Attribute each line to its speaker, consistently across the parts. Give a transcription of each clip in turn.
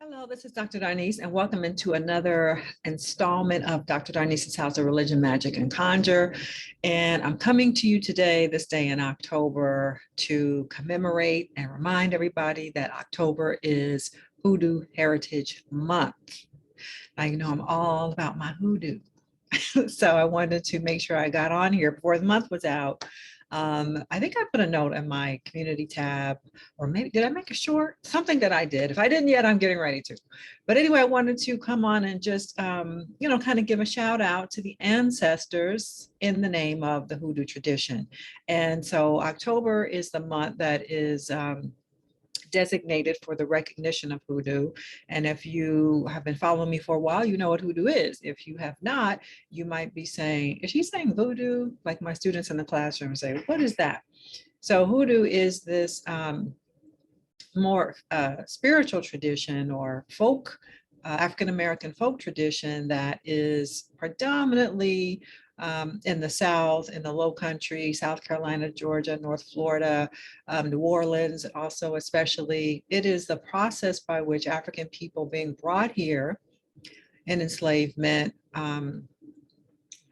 Speaker 1: Hello, this is Dr. Darnise, and welcome into another installment of Dr. Darnise's House of Religion, Magic, and Conjure. And I'm coming to you today, this day in October, to commemorate and remind everybody that October is Hoodoo Heritage Month. Now, you know, I'm all about my hoodoo. So I wanted to make sure I got on here before the month was out. I think I put a note in my community tab, or maybe did I make a short? Something that I did. If I didn't yet, I'm getting ready to. But anyway, I wanted to come on and just, kind of give a shout out to the ancestors in the name of the hoodoo tradition. And so October is the month that is designated for the recognition of hoodoo. And if you have been following me for a while, you know what hoodoo is. If you have not, you might be saying, is she saying voodoo? Like my students in the classroom say, what is that? So hoodoo is this more spiritual tradition or folk, African-American folk tradition that is predominantly in the South, in the Low Country, South Carolina, Georgia, North Florida, New Orleans, also especially. It is the process by which African people being brought here in enslavement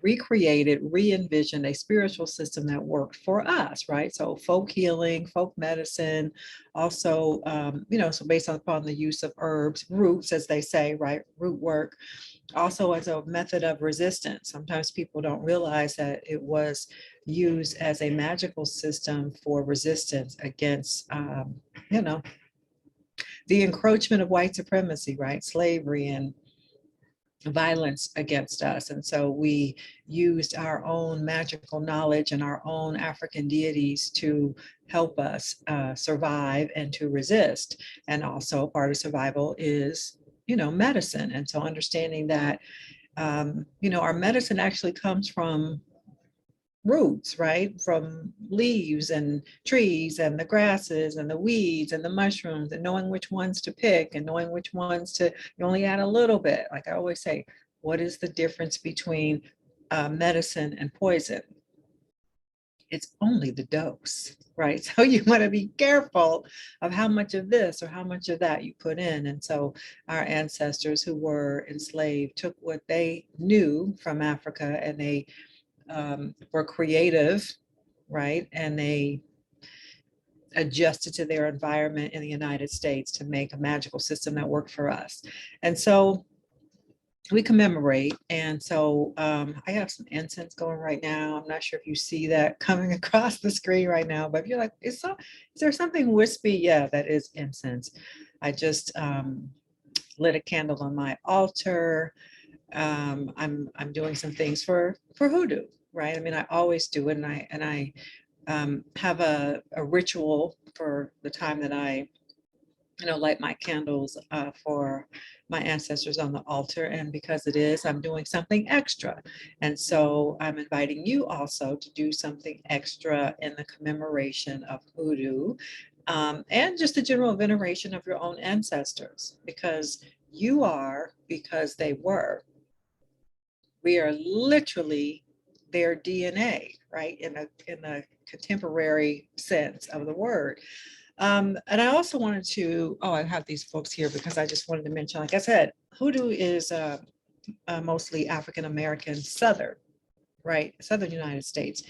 Speaker 1: recreated, re-envisioned a spiritual system that worked for us, right? So folk healing, folk medicine, also, so based upon the use of herbs, roots, as they say, right? Root work, also as a method of resistance. Sometimes people don't realize that it was used as a magical system for resistance against, the encroachment of white supremacy, right? Slavery and violence against us. And so we used our own magical knowledge and our own African deities to help us survive and to resist. And also part of survival is, medicine. And so understanding that, our medicine actually comes from roots, right? From leaves and trees and the grasses and the weeds and the mushrooms, and knowing which ones to pick and knowing which ones to, you only add a little bit. Like I always say, what is the difference between medicine and poison? It's only the dose, right? So you want to be careful of how much of this or how much of that you put in. And so our ancestors who were enslaved took what they knew from Africa and they were creative, right? And they adjusted to their environment in the United States to make a magical system that worked for us. And so we commemorate. And so I have some incense going right now. I'm not sure if you see that coming across the screen right now, but if you're like, is there something wispy? Yeah, that is incense. I just lit a candle on my altar. I'm doing some things for hoodoo, right? I mean, I always do it, and I have a ritual for the time that I, light my candles for my ancestors on the altar. And because it is, I'm doing something extra. And so I'm inviting you also to do something extra in the commemoration of hoodoo and just the general veneration of your own ancestors, because you are because they were. We are literally their DNA, right? In a contemporary sense of the word. And I also wanted to, I have these books here because I just wanted to mention, like I said, hoodoo is mostly African-American, Southern, right? Southern United States.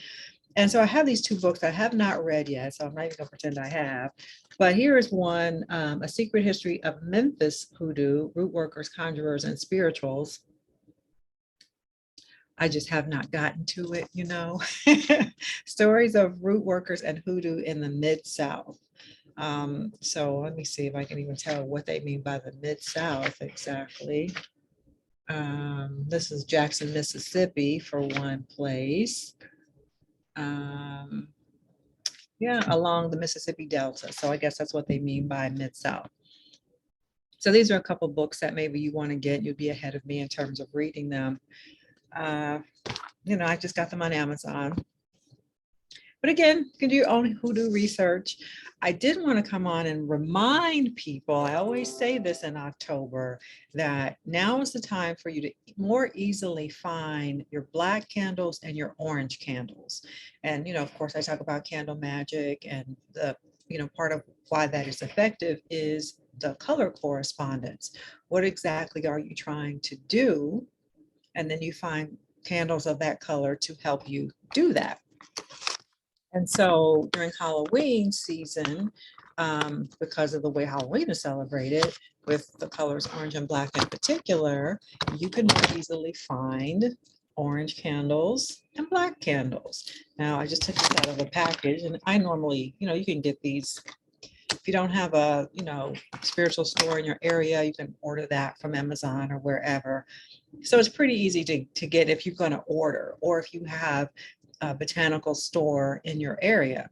Speaker 1: And so I have these two books I have not read yet, so I'm not even gonna pretend I have. But here is one, A Secret History of Memphis Hoodoo, Root Workers, Conjurers, and Spirituals. I just have not gotten to it, Stories of root workers and hoodoo in the Mid-South. So let me see if I can even tell what they mean by the Mid-South exactly. This is Jackson, Mississippi for one place. Yeah, along the Mississippi Delta. So I guess that's what they mean by Mid-South. So these are a couple books that maybe you want to get. You'll be ahead of me in terms of reading them. I just got them on Amazon. But again, you can do your own hoodoo research. I did want to come on and remind people, I always say this in October, that now is the time for you to more easily find your black candles and your orange candles. And, of course, I talk about candle magic, and the, part of why that is effective is the color correspondence. What exactly are you trying to do? And then you find candles of that color to help you do that. And so during Halloween season, because of the way Halloween is celebrated, with the colors orange and black in particular, you can more easily find orange candles and black candles. Now, I just took this out of a package, and I normally, you can get these. If you don't have a, spiritual store in your area, you can order that from Amazon or wherever. So it's pretty easy to get if you're going to order, or if you have a botanical store in your area.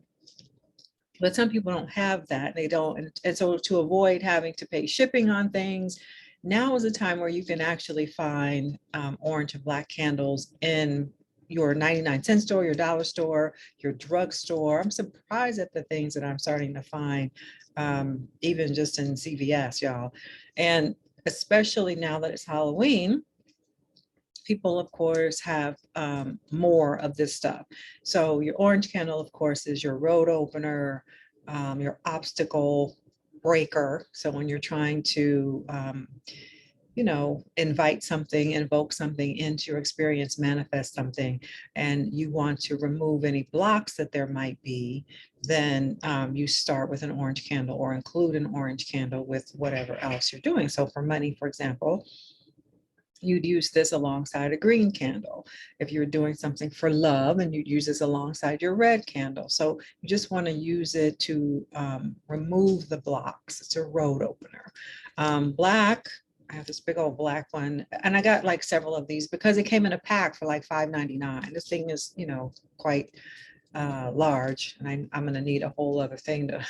Speaker 1: But some people don't have that. They don't. And so to avoid having to pay shipping on things, now is a time where you can actually find orange and black candles in your 99-cent store, your dollar store, your drugstore. I'm surprised at the things that I'm starting to find, even just in CVS, y'all. And especially now that it's Halloween, people, of course, have more of this stuff. So your orange candle, of course, is your road opener, your obstacle breaker. So when you're trying to, invite something, invoke something into your experience, manifest something, and you want to remove any blocks that there might be, then you start with an orange candle or include an orange candle with whatever else you're doing. So for money, for example, you'd use this alongside a green candle. If you're doing something for love, and you'd use this alongside your red candle. So you just want to use it to remove the blocks. It's a road opener. Black, I have this big old black one, and I got like several of these because it came in a pack for like $5.99. This thing is, quite large, and I'm going to need a whole other thing to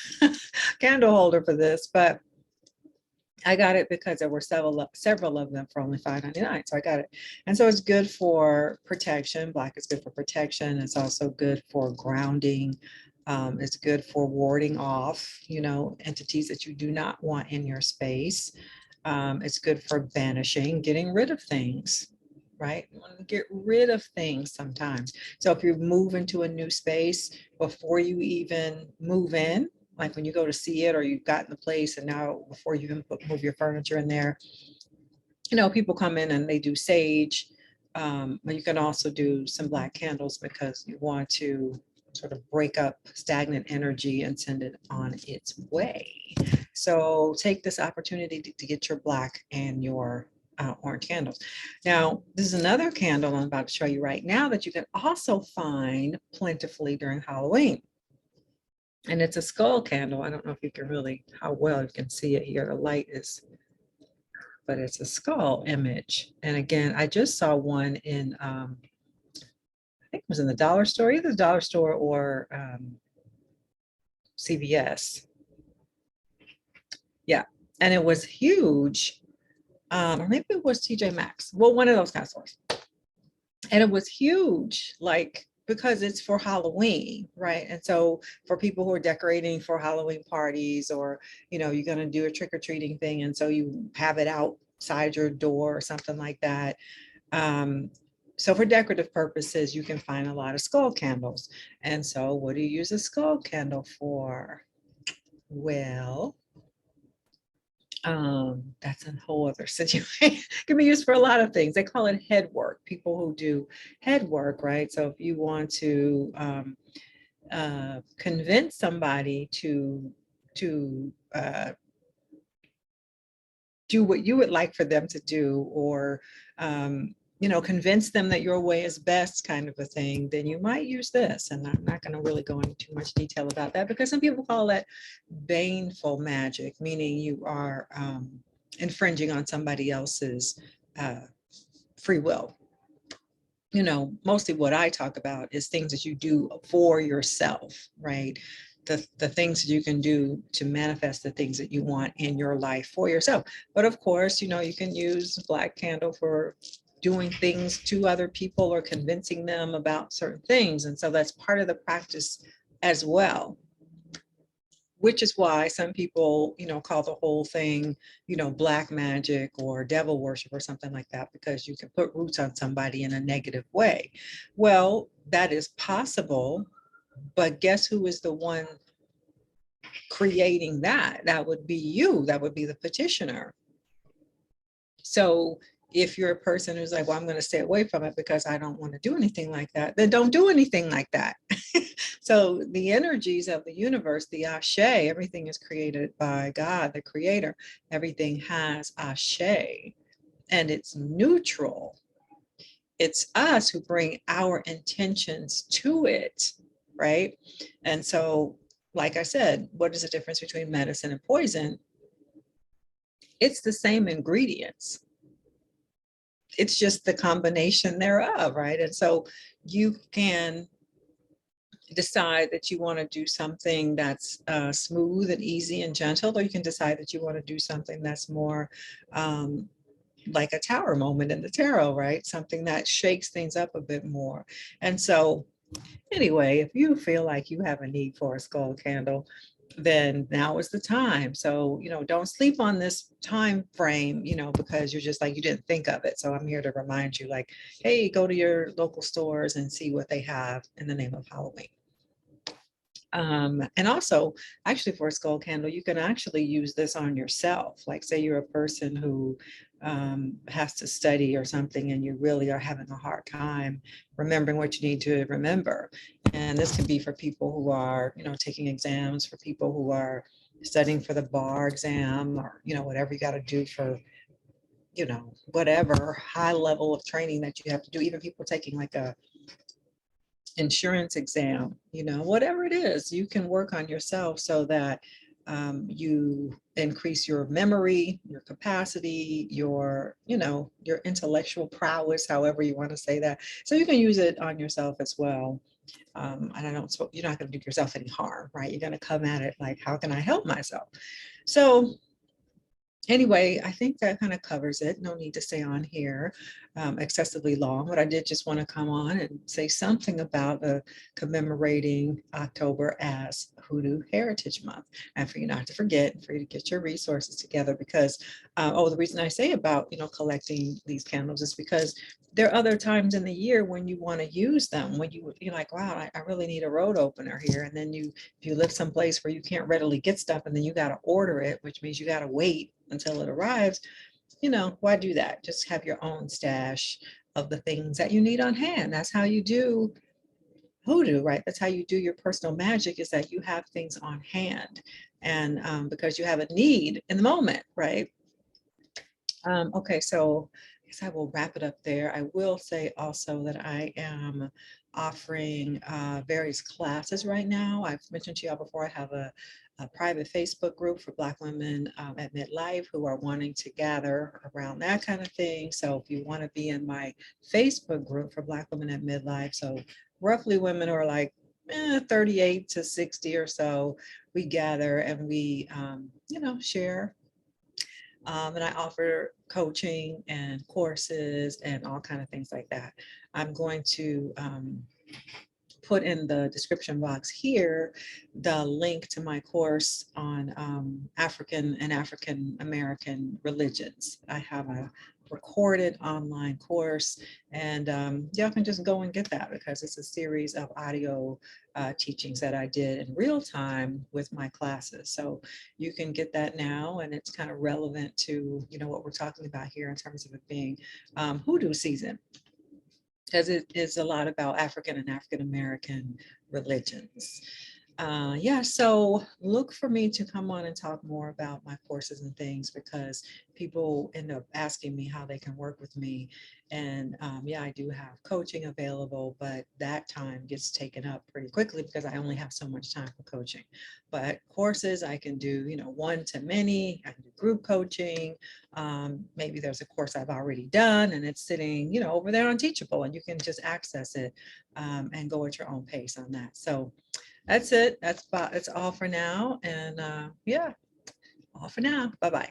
Speaker 1: candle holder for this, but I got it because there were several of them for only $5.99. So I got it. And so it's good for protection. Black is good for protection. It's also good for grounding. It's good for warding off, entities that you do not want in your space. It's good for banishing, getting rid of things, right? You want to get rid of things sometimes. So if you move into a new space, before you even move in, like when you go to see it, or you've gotten the place, and now before you can move your furniture in there, people come in and they do sage, but you can also do some black candles because you want to sort of break up stagnant energy and send it on its way. So take this opportunity to get your black and your orange candles. Now, this is another candle I'm about to show you right now that you can also find plentifully during Halloween. And it's a skull candle. I don't know if you can how well you can see it here. The light is, but it's a skull image. And again, I just saw one in, I think it was in the dollar store, either the dollar store or CVS. Yeah, and it was huge. Or maybe it was TJ Maxx. Well, one of those kind of stores. And it was huge, because it's for Halloween, right? And so for people who are decorating for Halloween parties, or, you're going to do a trick-or-treating thing, and so you have it outside your door or something like that. So for decorative purposes, you can find a lot of skull candles. And so what do you use a skull candle for? Well, that's a whole other situation. It can be used for a lot of things. They call it head work. People who do head work, right? So if you want to convince somebody to do what you would like for them to do, or convince them that your way is best, kind of a thing, then you might use this. And I'm not going to really go into too much detail about that, because some people call that baneful magic, meaning you are infringing on somebody else's free will. Mostly what I talk about is things that you do for yourself, right? The things that you can do to manifest the things that you want in your life for yourself. But of course, you can use black candle for doing things to other people or convincing them about certain things. And so that's part of the practice as well, which is why some people, call the whole thing, black magic or devil worship or something like that, because you can put roots on somebody in a negative way. Well, that is possible, but guess who is the one creating that. That would be you. That would be the petitioner. So if you're a person who's like, well, I'm going to stay away from it because I don't want to do anything like that, then don't do anything like that. So the energies of the universe, the Ashe, everything is created by God, the creator. Everything has Ashe, and it's neutral. It's us who bring our intentions to it, right? And so, like I said, what is the difference between medicine and poison? It's the same ingredients. It's just the combination thereof, right? And so you can decide that you want to do something that's smooth and easy and gentle, or you can decide that you want to do something that's more like a tower moment in the tarot, right? Something that shakes things up a bit more. And so anyway, if you feel like you have a need for a skull candle, then now is the time. So, don't sleep on this time frame, because you're just like, you didn't think of it. So I'm here to remind you, like, hey, go to your local stores and see what they have in the name of Halloween. And also, actually, for a skull candle, you can actually use this on yourself. Like, say you're a person who has to study or something, and you really are having a hard time remembering what you need to remember. And this can be for people who are, taking exams, for people who are studying for the bar exam, or, whatever you got to do for, whatever high level of training that you have to do. Even people taking like a insurance exam, whatever it is, you can work on yourself so that you increase your memory, your capacity, your intellectual prowess, however you want to say that. So you can use it on yourself as well. And you're not going to do yourself any harm, right? You're going to come at it like, how can I help myself? So anyway, I think that kind of covers it. No need to stay on here excessively long, but I did just want to come on and say something about commemorating October as Hoodoo Heritage Month, and for you not to forget, for you to get your resources together, because the reason I say about collecting these candles is because there are other times in the year when you want to use them, when you're like, wow, I really need a road opener here, and then if you live someplace where you can't readily get stuff, and then you got to order it, which means you got to wait until it arrives. Why do that? Just have your own stash of the things that you need on hand. That's how you do hoodoo, right? That's how you do your personal magic, is that you have things on hand, and because you have a need in the moment, right? Okay, so I guess I will wrap it up there. I will say also that I am offering various classes right now. I've mentioned to y'all before, I have a private Facebook group for Black women at midlife who are wanting to gather around that kind of thing. So if you want to be in my Facebook group for Black women at midlife, so roughly women who are like 38 to 60 or so, we gather and we, share. And I offer coaching and courses and all kind of things like that. I'm going to put in the description box here the link to my course on African and African American religions. I have a recorded online course, and y'all can just go and get that, because it's a series of audio teachings that I did in real time with my classes. So you can get that now, and it's kind of relevant to what we're talking about here in terms of it being hoodoo season, because it is a lot about African and African American religions. So look for me to come on and talk more about my courses and things, because people end up asking me how they can work with me. And I do have coaching available, but that time gets taken up pretty quickly because I only have so much time for coaching. But courses I can do, one to many. I can do group coaching. Maybe there's a course I've already done and it's sitting, over there on Teachable, and you can just access it and go at your own pace on that. So that's it. That's all for now. And all for now. Bye-bye.